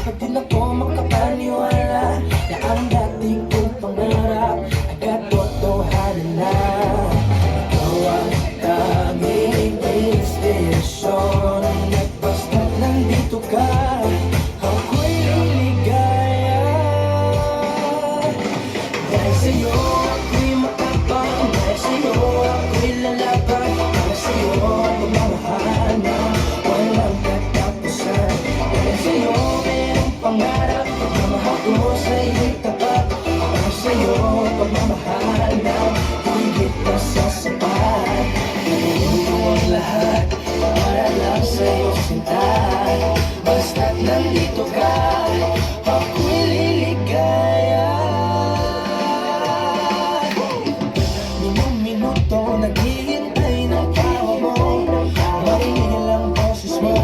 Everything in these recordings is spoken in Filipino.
Bakit din ako makapaniwala na ang dati kong pangarap ay katotohanan na. Ikaw ang tanging inspirasyon at basta't nandito ka, ako'y liligaya. Dahil sa'yo ako'y matapang, dahil sa'yo ako'y lalaban, dahil sa'yo pagmamahal na walang katapusan. Dahil sa'yo mayroong pangarap, pagmamahal ko sa'yo'y tapat. Dahil sa'yo pagmamahal na higit na sa sapat. Gagawin ko ang lahat para lang sa'yo sinta. Basta't nandito ka, ako'y liligaya. Minuto naghihintay ng tawa mo, marinig lang boses mo,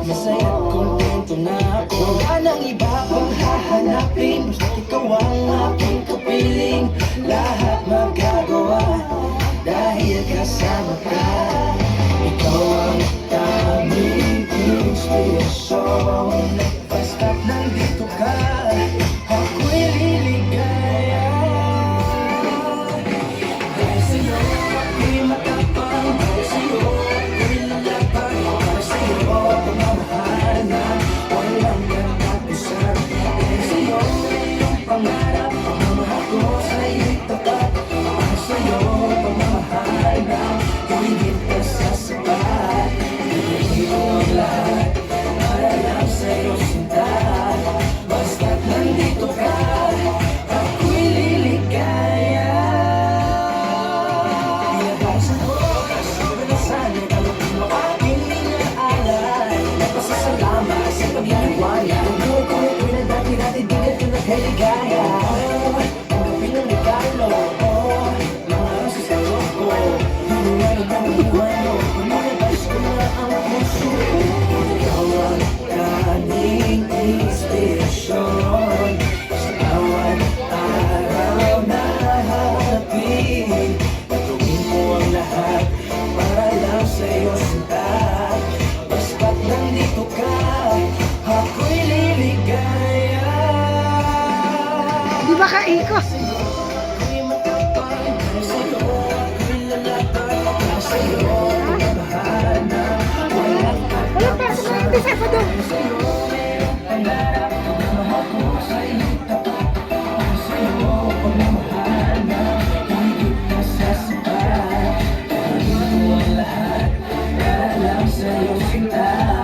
masaya't kontento na ako. Wala nang iba pang hahanapin, basta't ikaw ang aking kapiling. Lahat magagawa dahil kasama ka. Ikaw ang tanging inspirasyon at basta't nandito ka, ako'y liligaya. Dahil sa'yo ako'y matapang, dahil sa'yo ako'y lalaban, dahil sa'yo pagmamahal na walang katapusan. Dahil sa'yo mayroong pangarap, pagmamahal ko sa'yo'y tapat. Dahil sa'yo pagmamahal na higit na sa sapat. Gagawin ko ang lahat para lang sa'yo sinta. Basta't nandito ka, ako'y liligaya. Pinabasan ko sa karanasan ay kalupin mo aking inaalay. Nagpasasalamat sa pag-iiwala. Ang buhay ko ito'y na dati-dati di ka ito nagkaligaya. Tanggapin ang regalo, mga araw sa sarap ko. Hiniwalay ang buhay mo, pinalabas ko na ang puso ko. Ikaw ang tanging inspirasyon sa bawat araw na hahanapin. Gagawin ko ang lahat para lang sa'yo sinta. Basta't nandito ka, ako'y liligaya. Di ba kaikos? Ako'y matapang, dahil sa'yo ako'y lalaban, dahil sa'yo pagmamahal na walang Wala pa sa mga hindi sa doon. dahil sa'yo mayroong pangarap, pagmamahal ko sa'yo'y tapat. Dahil sa'yo pagmamahal na higit na sa sapat. Gagawin ko ang lahat para lang sa'yo sinta.